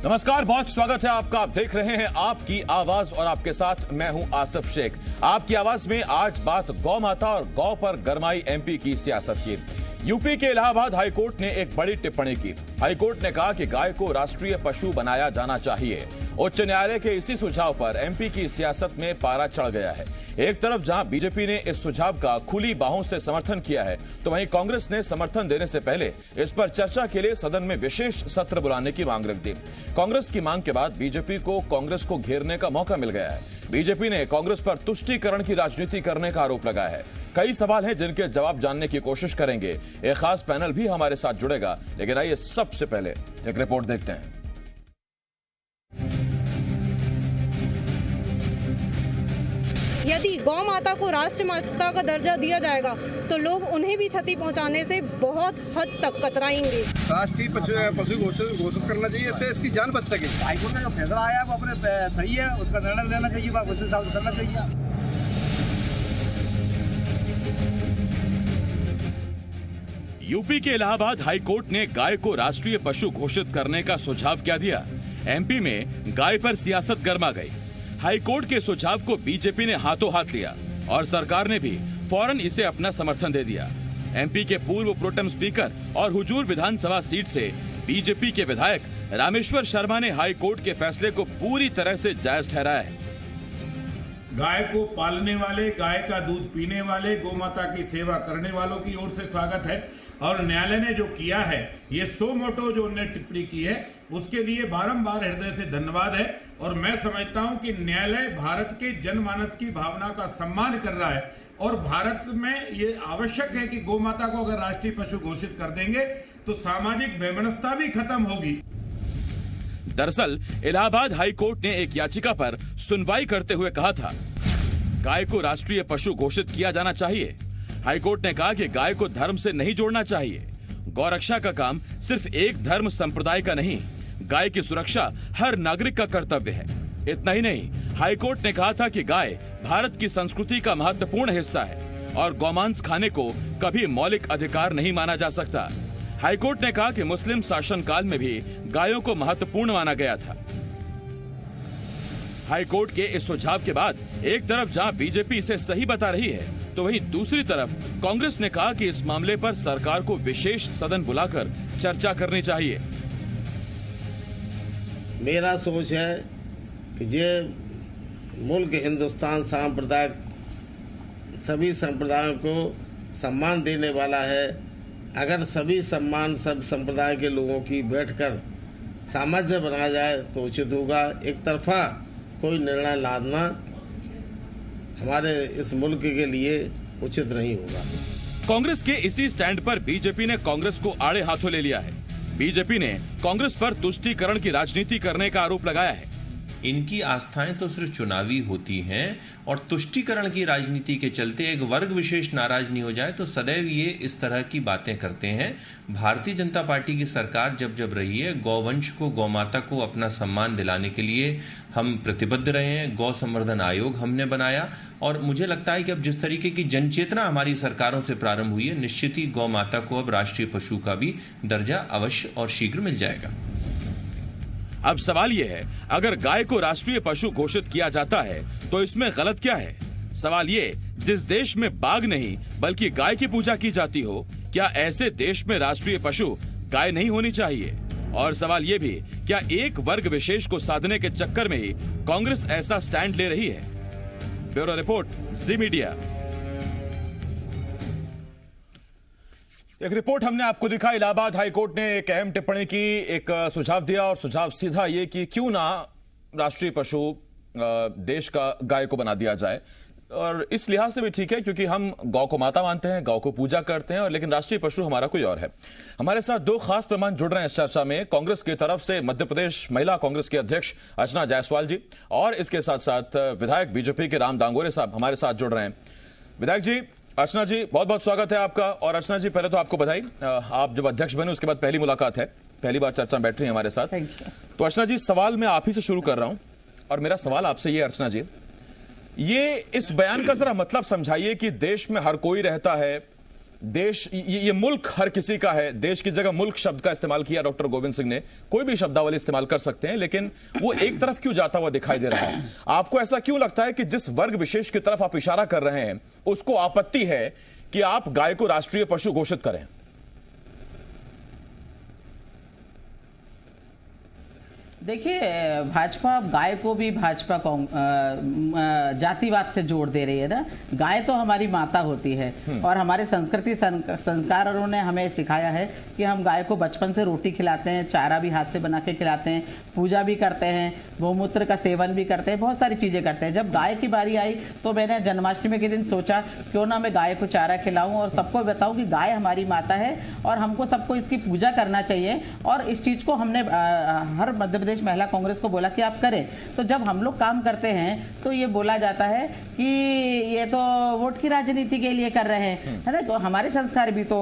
नमस्कार, बहुत स्वागत है आपका। आप देख रहे हैं आपकी आवाज और आपके साथ मैं हूं आसिफ शेख। आपकी आवाज में आज बात गौ माता और गौ पर गरमाई एमपी की सियासत की। यूपी के इलाहाबाद हाईकोर्ट ने एक बड़ी टिप्पणी की। हाईकोर्ट ने कहा कि गाय को राष्ट्रीय पशु बनाया जाना चाहिए। उच्च न्यायालय के इसी सुझाव पर एमपी की सियासत में पारा चढ़ गया है। एक तरफ जहां बीजेपी ने इस सुझाव का खुली बाहों से समर्थन किया है, तो वहीं कांग्रेस ने समर्थन देने से पहले इस पर चर्चा के लिए सदन में विशेष सत्र बुलाने की मांग रख दी। कांग्रेस की मांग के बाद बीजेपी को कांग्रेस को घेरने का मौका मिल गया है। बीजेपी ने कांग्रेस पर तुष्टीकरण की राजनीति करने का आरोप लगाया है। कई सवाल हैं जिनके जवाब जानने की कोशिश करेंगे। एक खास पैनल भी हमारे साथ जुड़ेगा, लेकिन आइए सबसे पहले एक रिपोर्ट देखते हैं। यदि गौ माता को राष्ट्र माता का दर्जा दिया जाएगा तो लोग उन्हें भी क्षति पहुंचाने से बहुत हद तक कतराएंगे। राष्ट्रीय पशु घोषित करना चाहिए, इससे इसकी जान बच सके। हाईकोर्ट का जो फैसला आया है वो अपने सही है, उसका निर्णय लेना चाहिए, उस हिसाब से करना चाहिए। यूपी के इलाहाबाद हाईकोर्ट ने गाय को राष्ट्रीय पशु घोषित करने का सुझाव क्या दिया? एमपी में गाय पर सियासत गर्मा गई। हाईकोर्ट के सुझाव को बीजेपी ने हाथों हाथ लिया और सरकार ने भी फौरन इसे अपना समर्थन दे दिया। एमपी के पूर्व प्रोटेम स्पीकर और हुजूर विधानसभा सीट से बीजेपी के विधायक रामेश्वर शर्मा ने हाईकोर्ट के फैसले को पूरी तरह से जायज ठहराया है। गाय को पालने वाले, गाय का दूध पीने वाले, गौ माता की सेवा करने वालों की ओर से स्वागत है। और न्यायालय ने जो किया है, ये सो मोटो जो उन्होंने टिप्पणी की है, उसके लिए बारंबार हृदय से धन्यवाद है। और मैं समझता हूं कि न्यायालय भारत के जनमानस की भावना का सम्मान कर रहा है और भारत में ये आवश्यक है कि गौ माता को अगर राष्ट्रीय पशु घोषित कर देंगे तो सामाजिक वैमनस्यता भी खत्म होगी। दरअसल इलाहाबाद हाईकोर्ट ने एक याचिका पर सुनवाई करते हुए कहा था, गाय को राष्ट्रीय पशु घोषित किया जाना चाहिए। हाईकोर्ट ने कहा कि गाय को धर्म से नहीं जोड़ना चाहिए। गौरक्षा का काम सिर्फ एक धर्म संप्रदाय का नहीं, गाय की सुरक्षा हर नागरिक का कर्तव्य है। इतना ही नहीं, हाईकोर्ट ने कहा था कि गाय भारत की संस्कृति का महत्वपूर्ण हिस्सा है और गौमांस खाने को कभी मौलिक अधिकार नहीं माना जा सकता। हाईकोर्ट ने कहा कि मुस्लिम शासनकाल में भी गायों को महत्वपूर्ण माना गया था। हाईकोर्ट के इस सुझाव के बाद एक तरफ जहां बीजेपी इसे सही बता रही है, तो वहीं दूसरी तरफ कांग्रेस ने कहा कि इस मामले पर सरकार को विशेष सदन बुलाकर चर्चा करनी चाहिए। मेरा सोच है कि ये मुल्क हिंदुस्तान सांप्रदायिक सभी संप्रदायों को सम्मान देने वाला है। अगर सभी सब संप्रदाय के लोगों की बैठकर सामंजस्य बनाया जाए तो उचित होगा। एक तरफा कोई निर्णय लादना हमारे इस मुल्क के लिए उचित नहीं होगा। कांग्रेस के इसी स्टैंड पर बीजेपी ने कांग्रेस को आड़े हाथों ले लिया है। बीजेपी ने कांग्रेस पर तुष्टीकरण की राजनीति करने का आरोप लगाया है। इनकी आस्थाएं तो सिर्फ चुनावी होती हैं और तुष्टीकरण की राजनीति के चलते एक वर्ग विशेष नाराज नहीं हो जाए तो सदैव ये इस तरह की बातें करते हैं। भारतीय जनता पार्टी की सरकार जब रही है, गौवंश को, गौमाता को अपना सम्मान दिलाने के लिए हम प्रतिबद्ध रहे हैं। गौ संवर्धन आयोग हमने बनाया और मुझे लगता है कि अब जिस तरीके की जनचेतना हमारी सरकारों से प्रारंभ हुई है, निश्चित ही गौ माता को अब राष्ट्रीय पशु का भी दर्जा अवश्य और शीघ्र मिल जाएगा। अब सवाल यह है, अगर गाय को राष्ट्रीय पशु घोषित किया जाता है तो इसमें गलत क्या है? सवाल ये, जिस देश में बाघ नहीं बल्कि गाय की पूजा की जाती हो, क्या ऐसे देश में राष्ट्रीय पशु गाय नहीं होनी चाहिए? और सवाल ये भी, क्या एक वर्ग विशेष को साधने के चक्कर में ही कांग्रेस ऐसा स्टैंड ले रही है? ब्यूरो रिपोर्ट, जी मीडिया। एक रिपोर्ट हमने आपको दिखा। इलाहाबाद हाईकोर्ट ने एक अहम टिप्पणी की, एक सुझाव दिया और सुझाव सीधा ये कि क्यों ना राष्ट्रीय पशु देश का गाय को बना दिया जाए। और इस लिहाज से भी ठीक है क्योंकि हम गौ को माता मानते हैं, गौ को पूजा करते हैं, और लेकिन राष्ट्रीय पशु हमारा कोई और है। हमारे साथ दो खास मेहमान जुड़ रहे हैं इस चर्चा में। कांग्रेस की तरफ से मध्य प्रदेश महिला कांग्रेस के अध्यक्ष अर्चना जायसवाल जी, और इसके साथ साथ विधायक बीजेपी के राम दांगोरे साहब हमारे साथ जुड़ रहे हैं। विधायक जी, अर्चना जी, बहुत बहुत स्वागत है आपका। और अर्चना जी, पहले तो आपको बधाई, आप जब अध्यक्ष बने उसके बाद पहली मुलाकात है, पहली बार चर्चा में बैठ रही है हमारे साथ। तो अर्चना जी, सवाल मैं आप ही से शुरू कर रहा हूं और मेरा सवाल आपसे ये, अर्चना जी, ये इस बयान का जरा मतलब समझाइए कि देश में हर कोई रहता है, देश, ये मुल्क हर किसी का है। देश की जगह मुल्क शब्द का इस्तेमाल किया डॉक्टर गोविंद सिंह ने। कोई भी शब्दावली इस्तेमाल कर सकते हैं, लेकिन वो एक तरफ क्यों जाता हुआ दिखाई दे रहा है? आपको ऐसा क्यों लगता है कि जिस वर्ग विशेष की तरफ आप इशारा कर रहे हैं उसको आपत्ति है कि आप गाय को राष्ट्रीय पशु घोषित करें? देखिए, भाजपा गाय को भी भाजपा जातिवाद से जोड़ दे रही है ना। गाय तो हमारी माता होती है और हमारे संस्कृति संस्कारों ने हमें सिखाया है कि हम गाय को बचपन से रोटी खिलाते हैं, चारा भी हाथ से बना के खिलाते हैं, पूजा भी करते हैं, गौमूत्र का सेवन भी करते हैं, बहुत सारी चीज़ें करते हैं। जब गाय की बारी आई तो मैंने जन्माष्टमी के दिन सोचा क्यों ना मैं गाय को चारा खिलाऊं और सबको बताऊं कि गाय हमारी माता है और हमको सबको इसकी पूजा करना चाहिए। और इस चीज़ को हमने हर मध्य प्रदेश महिला कांग्रेस को बोला कि आप करें। तो जब हम लोग काम करते हैं तो ये बोला जाता है कि ये तो वोट की राजनीति के लिए कर रहे हैं, है ना। तो हमारे संस्कार भी तो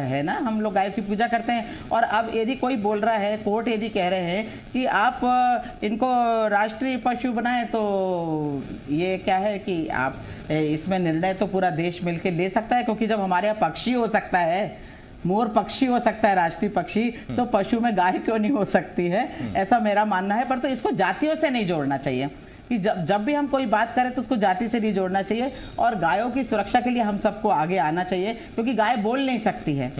है ना, हम लोग गाय की पूजा करते हैं। और अब यदि कोई बोल रहा है, कोर्ट यदि कह रहे हैं कि आप इनको राष्ट्रीय पशु बनाएं, तो ये क्या है कि आप इसमें निर्णय तो पूरा देश मिलकर ले सकता है, क्योंकि जब हमारे यहाँ पक्षी हो सकता है, मोर पक्षी हो सकता है राष्ट्रीय पक्षी, तो पशु में गाय क्यों नहीं हो सकती है, ऐसा मेरा मानना है। पर तो इसको जातियों से नहीं जोड़ना चाहिए कि जब भी हम कोई बात करें तो उसको जाति से नहीं जोड़ना चाहिए। और गायों की सुरक्षा के लिए हम सबको आगे आना चाहिए, क्योंकि गाय बोल नहीं सकती है,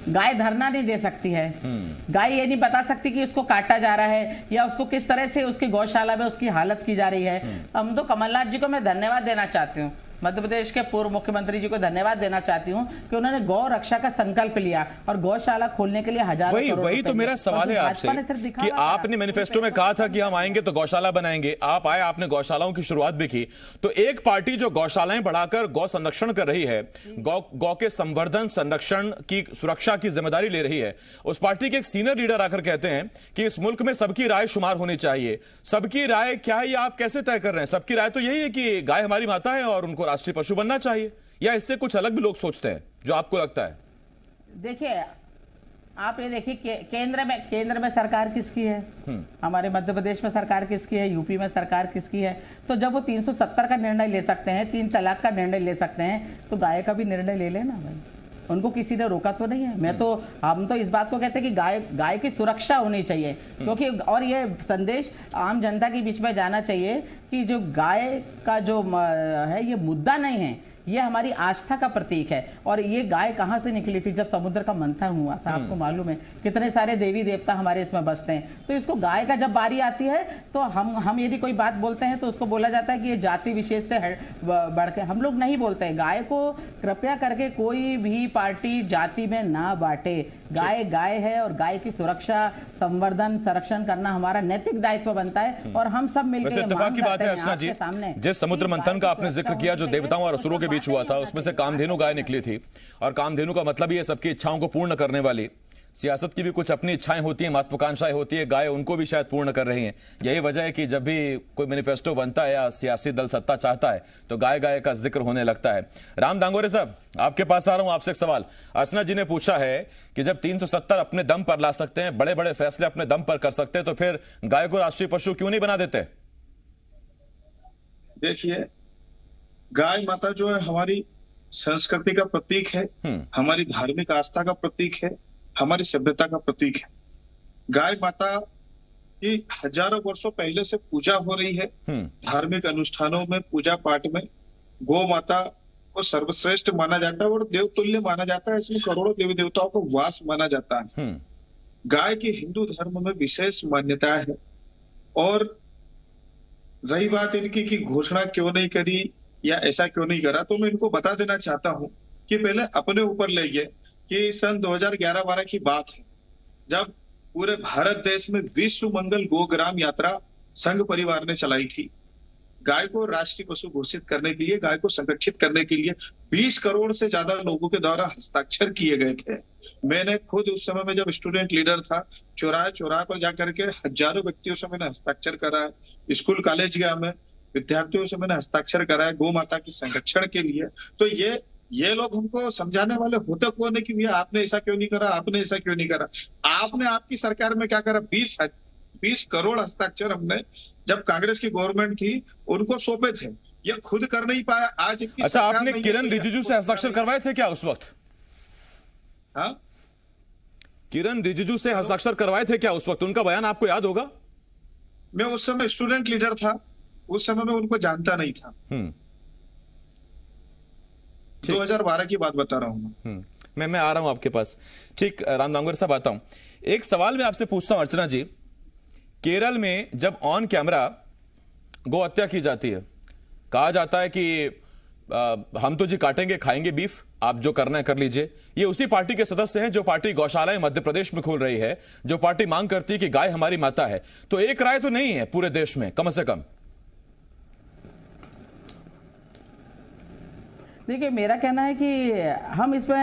गाय धरना नहीं दे सकती है, गाय ये नहीं बता सकती कि उसको काटा जा रहा है या उसको किस तरह से उसकी गौशाला में उसकी हालत की जा रही है। हम तो कमलनाथ जी को मैं धन्यवाद देना चाहती हूँ, मध्य प्रदेश के पूर्व मुख्यमंत्री जी को धन्यवाद देना चाहती हूं कि उन्होंने गौ रक्षा का संकल्प लिया और गौशाला खोलने के लिए हजारों वही तो मेरा सवाल है आपसे कि आपने मैनिफेस्टो में कहा था कि हम आएंगे तो गौशाला बनाएंगे। आप आए, आपने गौशालाओं की शुरुआत भी की। तो एक पार्टी जो गौशालाएं बढ़ाकर गौ संरक्षण कर रही है, गौ के संवर्धन संरक्षण की सुरक्षा की जिम्मेदारी ले रही है, उस पार्टी के एक सीनियर लीडर आकर कहते हैं कि इस मुल्क में सबकी राय शुमार होनी चाहिए। सबकी राय क्या है, ये आप कैसे तय कर रहे हैं? सबकी राय तो यही है कि गाय हमारी माता है और उनको राष्ट्रीय पशु बनना चाहिए, या इससे कुछ अलग भी लोग सोचते हैं जो आपको लगता है? देखिए, आप ये देखिए, केंद्र में सरकार किसकी है, हमारे मध्य प्रदेश में सरकार किसकी है, यूपी में सरकार किसकी है। तो जब वो 370 का निर्णय ले सकते हैं, 3 तलाक का निर्णय ले सकते हैं, तो गाय का भी निर्णय ले लेना भाई। उनको किसी ने रोका तो नहीं है। हम तो इस बात को कहते हैं कि गाय की सुरक्षा होनी चाहिए, क्योंकि और ये संदेश आम जनता के बीच में जाना चाहिए कि जो गाय का जो है ये मुद्दा नहीं है, ये हमारी आस्था का प्रतीक है। और ये गाय कहाँ से निकली थी? जब समुद्र का मंथन हुआ था, आपको मालूम है कितने सारे देवी देवता हमारे इसमें बसते हैं। तो इसको गाय का जब बारी आती है तो हम यदि कोई बात बोलते हैं तो उसको बोला जाता है कि ये जाति विशेष से बढ़ के, हम लोग नहीं बोलते हैं। गाय को कृपया करके कोई भी पार्टी जाति में ना बांटे। गाय है और गाय की सुरक्षा, संवर्धन, संरक्षण करना हमारा नैतिक दायित्व बनता है और हम सब मिलकर इत्तेफाक की बात है अर्चना जी, जिस समुद्र मंथन का आपने जिक्र किया जो देवताओं और असुरों के बीच हुआ था, उसमें से कामधेनु गाय निकली थी। और कामधेनु का मतलब ये सबकी इच्छाओं को पूर्ण करने वाली। सियासत की भी कुछ अपनी इच्छाएं होती हैं, महत्वाकांक्षाएं होती है, गाय उनको भी शायद पूर्ण कर रही हैं। यही वजह है कि जब भी कोई मैनिफेस्टो बनता है या सियासी दल सत्ता चाहता है तो गाय का जिक्र होने लगता है। राम दांगोरे साहब, आपके पास आ रहा हूं, आपसे एक सवाल। अर्चना जी ने पूछा है कि जब 370 अपने दम पर ला सकते हैं, बड़े बड़े फैसले अपने दम पर कर सकते हैं, तो फिर गाय को राष्ट्रीय पशु क्यों नहीं बना देते? देखिए, गाय माता जो है हमारी संस्कृति का प्रतीक है, हमारी धार्मिक आस्था का प्रतीक है, हमारी सभ्यता का प्रतीक है। गाय माता की हजारों वर्षों पहले से पूजा हो रही है। धार्मिक अनुष्ठानों में, पूजा पाठ में गौ माता को सर्वश्रेष्ठ माना जाता है और देवतुल्य माना जाता है। इसमें करोड़ों देवी देवताओं को वास माना जाता है। गाय की हिंदू धर्म में विशेष मान्यता है। और रही बात इनकी कि घोषणा क्यों नहीं करी या ऐसा क्यों नहीं करा, तो मैं इनको बता देना चाहता हूं कि पहले अपने ऊपर लेइए कि सन 2011-12 की बात है, जब पूरे भारत देश में विश्व मंगल गोग्राम यात्रा संघ परिवार ने चलाई थी। गाय को राष्ट्रीय पशु घोषित करने के लिए, गाय को संरक्षित करने के लिए 20 करोड़ से ज्यादा लोगों के द्वारा हस्ताक्षर किए गए थे। मैंने खुद उस समय में जब स्टूडेंट लीडर था, चौराहे पर जाकर के हजारों व्यक्तियों से मैंने हस्ताक्षर करा है। स्कूल कॉलेज गया मैं, विद्यार्थियों से मैंने हस्ताक्षर करा है गौ माता की संरक्षण के लिए। तो ये लोग हमको समझाने वाले होते कौन है कि भैया आपने ऐसा क्यों नहीं करा, आपने ऐसा क्यों नहीं करा। आपने आपकी सरकार में क्या करा? 20 करोड़ हस्ताक्षर हमने जब कांग्रेस की गवर्नमेंट थी उनको सौंपे थे। ये खुद कर नहीं पाया। आज इनकी अच्छा, सरकार आपने नहीं किरण है, तो रिजिजू से ये हस्ताक्षर करवाए थे क्या उस वक्त? हाँ, किरण रिजिजू से हस्ताक्षर करवाए थे क्या उस वक्त? उनका बयान आपको याद होगा? मैं उस समय स्टूडेंट लीडर था, उस समय मैं उनको जानता नहीं था। 2012 की बात बता रहा हूं मैं आ रहा हूं आपके पास। ठीक, राम दांगोर साहब आता हूं। एक सवाल मैं आपसे पूछता हूं अर्चना जी, केरल में जब ऑन कैमरा गौ हत्या की जाती है, कहा जाता है कि हम तो जी काटेंगे खाएंगे बीफ, आप जो करना है कर लीजिए। ये उसी पार्टी के सदस्य हैं जो पार्टी गौशालाएं मध्य प्रदेश में खोल रही है, जो पार्टी मांग करती है कि गाय हमारी माता है। तो एक राय तो नहीं है पूरे देश में कम से कम। देखिए, मेरा कहना है कि हम इसमें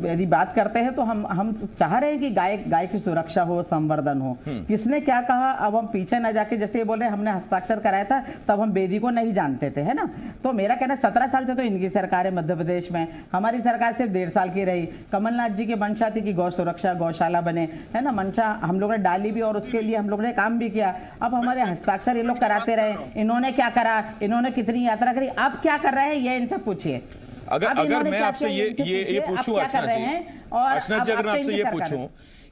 यदि बात करते हैं तो हम चाह रहे हैं कि गाय की सुरक्षा हो, संवर्धन हो। किसने क्या कहा अब हम पीछे न जाके, जैसे ये बोले हमने हस्ताक्षर कराया था तब हम बेदी को नहीं जानते थे, है ना। तो मेरा कहना है 17 साल से तो इनकी सरकार है मध्य प्रदेश में, हमारी सरकार सिर्फ 1.5 साल की रही। कमलनाथ जी की मंशा थी कि गौ सुरक्षा गौशाला बने, है ना, मंशा हम लोगों ने डाली भी और उसके लिए हम लोगों ने काम भी किया। अब हमारे हस्ताक्षर ये लोग कराते रहे, इन्होंने क्या करा, इन्होंने कितनी यात्रा करी, अब क्या कर रहे हैं ये इनसे पूछिए। अगर मैं आपसे ये पूछूं अर्चना जी, अगर मैं आपसे ये पूछूं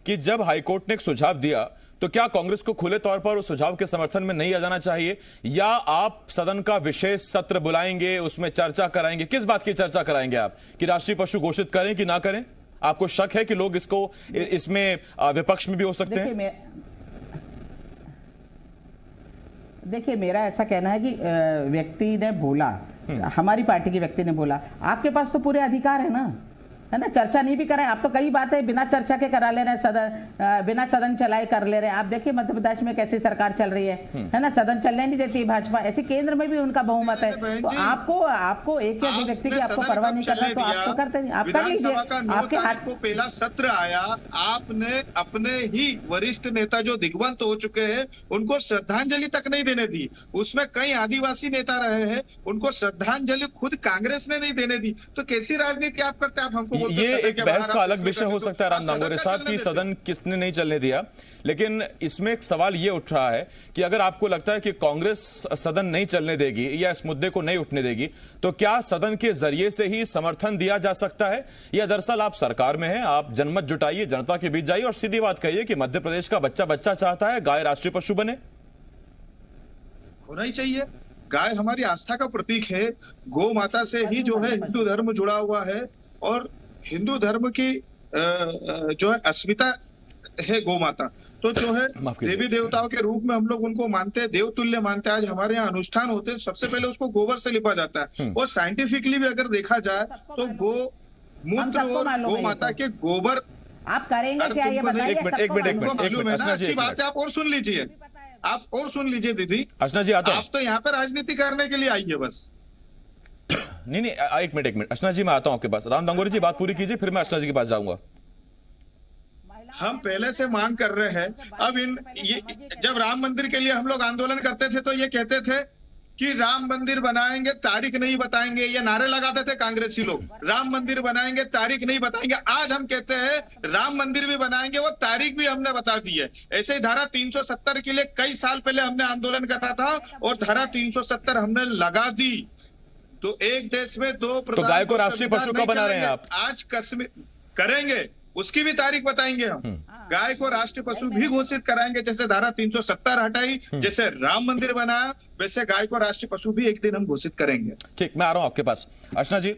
कि जब हाईकोर्ट ने एक सुझाव दिया तो क्या कांग्रेस को खुले तौर पर उस सुझाव के समर्थन में नहीं आ जाना चाहिए, या आप सदन का विशेष सत्र बुलाएंगे, उसमें चर्चा कराएंगे? किस बात की चर्चा कराएंगे आप, कि राष्ट्रीय पशु घोषित करें कि ना करें? आपको शक है कि लोग इसमें विपक्ष में भी हो सकते हैं? देखिए, मेरा ऐसा कहना है कि व्यक्ति ने बोला, हमारी पार्टी के व्यक्ति ने बोला, आपके पास तो पूरे अधिकार है ना, है ना, चर्चा नहीं भी कराए। आप तो कई बातें बिना चर्चा के करा ले रहे हैं, बिना सदन चलाए कर ले रहे हैं। आप देखिए मध्य प्रदेश में कैसी सरकार चल रही है ना, सदन चलने नहीं देती भाजपा। ऐसे केंद्र में भी उनका बहुमत है। तो आपको एक व्यक्ति की आपको परवाह नहीं करना, तो आप तो करते नहीं, आप कर लीजिए। आपके हाथ को पहला सत्र आया, आपने अपने ही वरिष्ठ नेता जो दिग्वंत हो चुके हैं उनको श्रद्धांजलि तक नहीं देने दी। उसमें कई आदिवासी नेता रहे हैं, उनको श्रद्धांजलि खुद कांग्रेस ने नहीं देने दी। तो कैसी राजनीति आप करते हैं? आप हमको ये एक बहस का अलग विषय हो सकता है राम दांगोरे साहब की सदन किसने नहीं चलने दिया, लेकिन इसमें एक सवाल ये उठ रहा है कि अगर आपको लगता है कि कांग्रेस सदन नहीं चलने देगी या इस मुद्दे को नहीं उठने देगी, तो क्या सदन के जरिए से ही समर्थन दिया जा सकता है, या दरअसल आप सरकार में हैं, आप जनमत जुटाइए, जनता के बीच जाइए और सीधी बात कहिए कि मध्य प्रदेश का बच्चा चाहता है गाय राष्ट्रीय पशु बने? होना ही चाहिए। गाय हमारी आस्था का प्रतीक है, गौ माता से ही जो है हिंदू धर्म जुड़ा हुआ है, और हिंदू धर्म की जो है अस्मिता है गौ माता। तो जो है देवी देवताओं के रूप में हम लोग उनको मानते हैं, देवतुल्य मानते हैं। आज हमारे यहाँ अनुष्ठान होते हैं, सबसे पहले उसको गोबर से लिपा जाता है, और साइंटिफिकली भी अगर देखा जाए तो गो मूत्र और गौ माता के गोबर आप करेंगे क्या, ये बताइए। एक मिनट अच्छी बात है, आप और सुन लीजिए, आप और सुन लीजिए दीदी। अर्चना जी, आप तो यहाँ पर राजनीति करने के लिए आई है बस। नहीं, एक मिनट अर्चना जी, मैं आता हूं आपके पास। राम दांगोरे जी बात पूरी कीजिए, फिर मैं अर्चना जी के पास जाऊंगा। हम पहले से मांग कर रहे हैं। अब जब राम मंदिर के लिए हम लोग आंदोलन करते थे तो ये कहते थे कि राम मंदिर बनाएंगे, तारीख नहीं बताएंगे। ये नारे लगाते थे कांग्रेसी लोग, राम मंदिर बनाएंगे, तारीख नहीं बताएंगे। आज हम कहते हैं राम मंदिर भी बनाएंगे, वो तारीख भी हमने बता दी है। ऐसे ही धारा 370 के लिए कई साल पहले हमने आंदोलन करा था, और धारा 370 हमने लगा दी। तो एक देश में दो प्रधान, तो गाय को राष्ट्रीय पशु कब बना रहे हैं आप? आज कश्मीर करेंगे, उसकी भी तारीख बताएंगे हम। गाय को राष्ट्रीय पशु भी घोषित कराएंगे, जैसे धारा 370 हटाई, जैसे राम मंदिर बनाया, वैसे गाय को राष्ट्रीय पशु भी एक दिन हम घोषित करेंगे। ठीक, मैं आ रहा हूं आपके पास। अर्चना जी,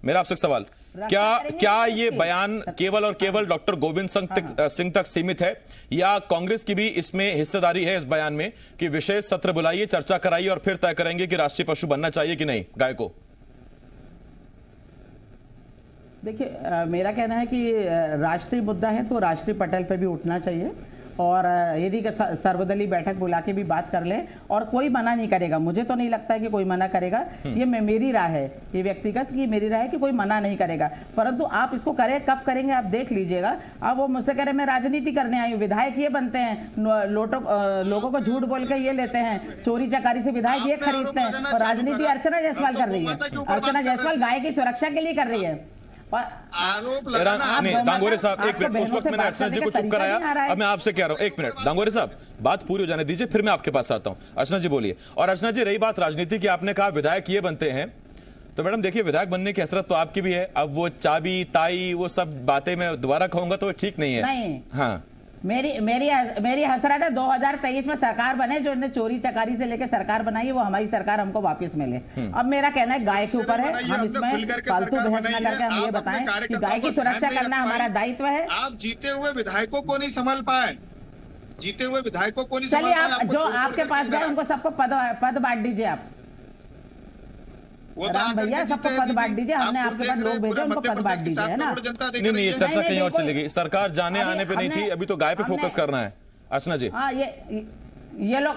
मेरा आपसे सवाल, क्या ये बयान केवल और केवल डॉक्टर गोविंद सिंह तक सीमित है, या कांग्रेस की भी इसमें हिस्सेदारी है इस बयान में कि विशेष सत्र बुलाइए, चर्चा कराइए और फिर तय करेंगे कि राष्ट्रीय पशु बनना चाहिए कि नहीं गाय को? देखिए, मेरा कहना है कि राष्ट्रीय मुद्दा है तो राष्ट्रीय पटल पे भी उठना चाहिए, और यदि सर्वदलीय बैठक बुला के भी बात कर ले और कोई मना नहीं करेगा। मुझे तो नहीं लगता है कि कोई मना करेगा। ये मेरी राय है, ये व्यक्तिगत की मेरी राय है कि कोई मना नहीं करेगा, परंतु आप इसको करें, कब करेंगे आप देख लीजिएगा। अब वो मुझसे कह रहे मैं राजनीति करने आई हूँ, विधायक ये बनते हैं, लोगों को झूठ बोल के ये लेते हैं, चोरी चकारी से विधायक ये खरीदते हैं, और राजनीति अर्चना जायसवाल कर रही है। अर्चना जायसवाल गाय की सुरक्षा के लिए कर रही है। और आरोप लगाना नहीं दांगोरे साहब एक मिनट, उस वक्त मैंने अर्चना जी को चुप कराया, अब मैं आपसे कह रहा हूं, एक मिनट दांगोरे साहब बात पूरी हो जाने दीजिए, फिर मैं आपके पास आता हूं। अर्चना जी बोलिए। और अर्चना जी, रही बात राजनीति की, आपने कहा विधायक ये बनते हैं, तो मैडम देखिए विधायक बनने की हसरत तो आपकी भी है, अब वो चाबी ताई वो सब बातें मैं दोबारा कहूंगा तो ठीक नहीं है। नहीं, हाँ मेरी हसरत है 2023 में सरकार बने, जो ने चोरी चकारी से लेकर सरकार बनाई है, वो हमारी सरकार हमको वापस मिले। अब मेरा कहना है गाय के ऊपर है, हम इसमें फालतू बहस न करके हम ये बताएं कि गाय की सुरक्षा करना हमारा दायित्व है। आप जीते हुए विधायकों को नहीं संभाल पाए, जीते हुए विधायकों को नहीं संभाल चलिए पाए। आप जो आपके पास गए उनको सबको पद बांट दीजिए। आप राम भैया सबको पद बांट दीजिए, हमने आपके पास लोग भेजे, उनको पद बांट दीजिए, है ना। नहीं ये चर्चा कहीं और चलेगी, सरकार जाने आने पे नहीं थी, अभी तो गाय पे फोकस करना है। अर्चना जी हाँ, ये लोग,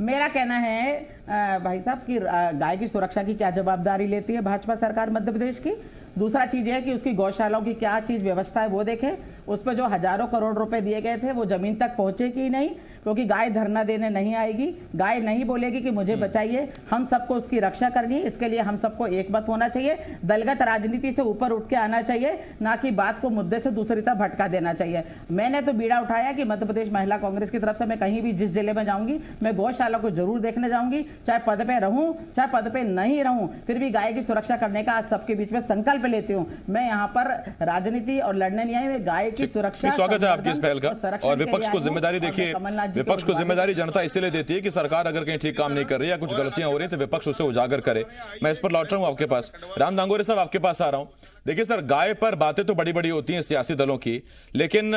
मेरा कहना है भाई साहब कि गाय की सुरक्षा की क्या जवाबदारी लेती है भाजपा सरकार मध्य प्रदेश की। दूसरा चीज है कि उसकी गौशालाओं की क्या चीज व्यवस्था है वो देखें। उस पर जो हजारों करोड़ रुपए दिए गए थे वो जमीन तक पहुंचे कि नहीं, क्योंकि गाय धरना देने नहीं आएगी, गाय नहीं बोलेगी कि मुझे बचाइए। हम सबको उसकी रक्षा करनी है, इसके लिए हम सबको एक मत होना चाहिए, दलगत राजनीति से ऊपर उठ के आना चाहिए, ना कि बात को मुद्दे से दूसरी तरफ भटका देना चाहिए। मैंने तो बीड़ा उठाया कि मध्य प्रदेश महिला कांग्रेस की तरफ से मैं कहीं भी जिस जिले में जाऊंगी मैं गौशाला को जरूर देखने जाऊंगी, चाहे पद पे रहूं चाहे पद पे नहीं रहूं, फिर भी गाय की सुरक्षा करने का आज सबके बीच में संकल्प लेती हूं। मैं यहाँ पर राजनीति और लड़ने नहीं आई, मैं गाय की सुरक्षा। स्वागत है आपकी इस पहल का। और विपक्ष को जिम्मेदारी देखिए, विपक्ष को जिम्मेदारी जनता इसीलिए देती है कि सरकार अगर कहीं ठीक काम नहीं कर रही या कुछ गलतियां हो रही है तो विपक्ष उसे उजागर करे। मैं इस पर लौट रहा हूं आपके पास। राम दांगोरे साहब आपके पास आ रहा हूं। देखिए सर, गाय पर बातें तो बड़ी बड़ी होती हैं सियासी दलों की, लेकिन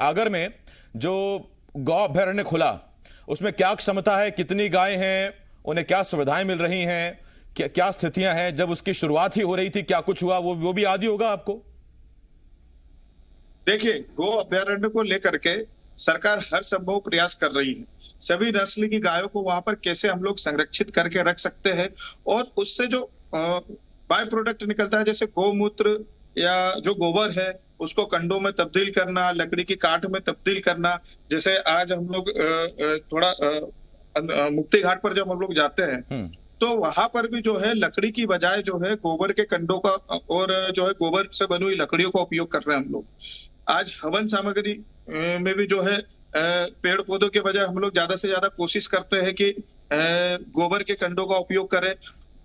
आगर में जो गौ अभयारण्य खुला उसमें क्या क्षमता है, कितनी गाय हैं, उन्हें क्या सुविधाएं मिल रही हैं, क्या स्थितियां हैं, जब उसकी शुरुआत ही हो रही थी क्या कुछ हुआ, वो भी याद ही होगा आपको। देखिए, गो अभयारण्य को लेकर के सरकार हर संभव प्रयास कर रही है। सभी नस्ल की गायों को वहां पर कैसे हम लोग संरक्षित करके रख सकते हैं, और उससे जो बाय प्रोडक्ट निकलता है, जैसे गौमूत्र या जो गोबर है उसको कंडों में तब्दील करना, लकड़ी की काठ में तब्दील करना। जैसे आज हम लोग थोड़ा मुक्ति घाट पर जब हम लोग जाते हैं तो वहां पर भी जो है लकड़ी की बजाय जो है गोबर के कंडों का और जो है गोबर से बनी हुई लकड़ियों का उपयोग कर रहे हैं हम लोग। आज हवन सामग्री में भी जो है पेड़ पौधों के बजाय हम लोग ज्यादा से ज्यादा कोशिश करते हैं कि गोबर के कंडों का उपयोग करें।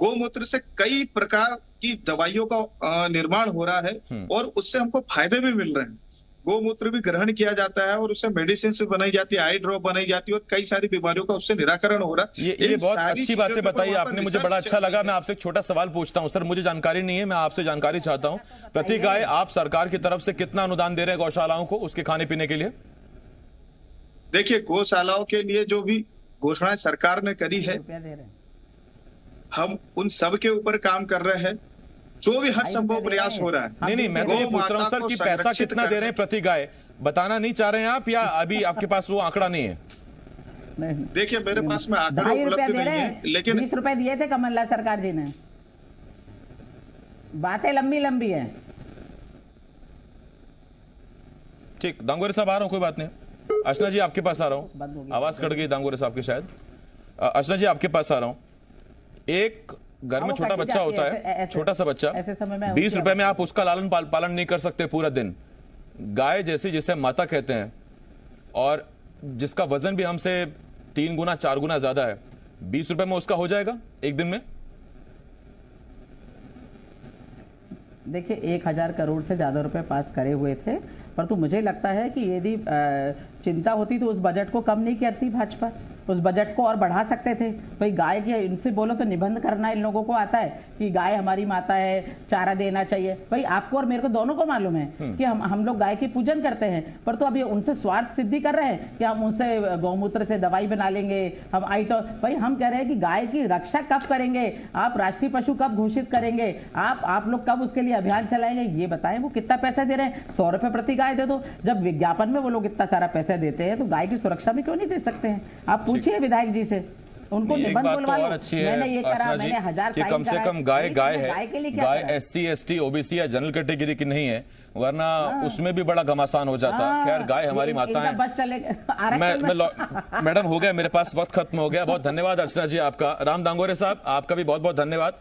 गौमूत्र से कई प्रकार की दवाइयों का निर्माण हो रहा है और उससे हमको फायदे भी मिल रहे हैं। गौमूत्र भी ग्रहण किया जाता है और उससे मेडिसिन भी बनाई जाती है, आई ड्रॉप बनाई जाती है और कई सारी बीमारियों का उससे निराकरण हो रहा है। ये बहुत अच्छी बातें बताई आपने, मुझे बड़ा अच्छा लगा। मैं आपसे एक छोटा सवाल पूछता हूं सर, मुझे जानकारी नहीं है, मैं आपसे जानकारी चाहता हूं। प्रति गाय आप सरकार की तरफ से कितना अनुदान दे रहे हैं गौशालाओं को उसके खाने पीने के लिए? देखिए, गौशालाओं के लिए जो भी घोषणाएं सरकार ने करी है हम उन सब के ऊपर काम कर रहे हैं, जो भी हर संभव प्रयास हो रहा है। नहीं, मैं तो ये पूछ रहा हूं सर कि पैसा कितना दे रहे हैं प्रति गाय, बताना नहीं चाह रहे हैं आप, या अभी आपके पास वो आंकड़ा नहीं है? देखिए, मेरे पास में आंकड़ा उपलब्ध नहीं है, लेकिन 20 रुपए दिए थे कमलनाथ सरकार जी ने। बातें लंबी लंबी है। ठीक, दांगोरे साहब आ रहा हूं, कोई बात नहीं। अर्चना जी आपके पास आ रहा हूं, आवाज कट गई दांगोरे साहब की शायद। अर्चना जी आपके पास आ रहा हूं। एक घर में छोटा बच्चा होता है, छोटा सा बच्चा, 20 रुपए में आप उसका लालन पालन नहीं कर सकते पूरा दिन। गाय जैसी जिसे माता कहते हैं और जिसका वजन भी हमसे 3 गुना 4 गुना ज्यादा है, 20 रुपए में उसका हो जाएगा एक दिन में? देखिए, 1000 करोड़ से ज्यादा रुपए पास करे हुए थे, परंतु मुझे लगता है कि यदि चिंता होती तो उस बजट को कम नहीं करती भाजपा, उस बजट को और बढ़ा सकते थे। भाई गाय की इनसे बोलो तो निबंध करना इन लोगों को आता है कि गाय हमारी माता है, चारा देना चाहिए। भाई आपको और मेरे को दोनों को मालूम है कि हम लोग गाय की पूजन करते हैं, पर तो अभी उनसे स्वार्थ सिद्धि कर रहे हैं कि हम उनसे गौमूत्र से दवाई बना लेंगे, हम भाई हम कह रहे हैं कि गाय की रक्षा कब करेंगे आप, राष्ट्रीय पशु कब घोषित करेंगे आप लोग कब उसके लिए अभियान चलाएंगे, ये बताएं। वो कितना पैसा दे रहे हैं? 100 रुपए प्रति गाय दे दो। जब विज्ञापन में वो लोग इतना सारा पैसा देते हैं तो गाय की सुरक्षा में क्यों नहीं दे सकते हैं? आप पूछिए विधायक जी से, उनको एक बात तो और अच्छी है अर्चना जी कि कम से कम गाय है, गाय SC ST OBC या जनरल कैटेगरी की नहीं है, वरना उसमें भी बड़ा घमासान हो जाता। खैर, गाय हमारी माता है। मैडम हो गया, मेरे पास वक्त खत्म हो गया। बहुत धन्यवाद अर्चना जी आपका। राम दांगोरे साहब आपका भी बहुत बहुत धन्यवाद।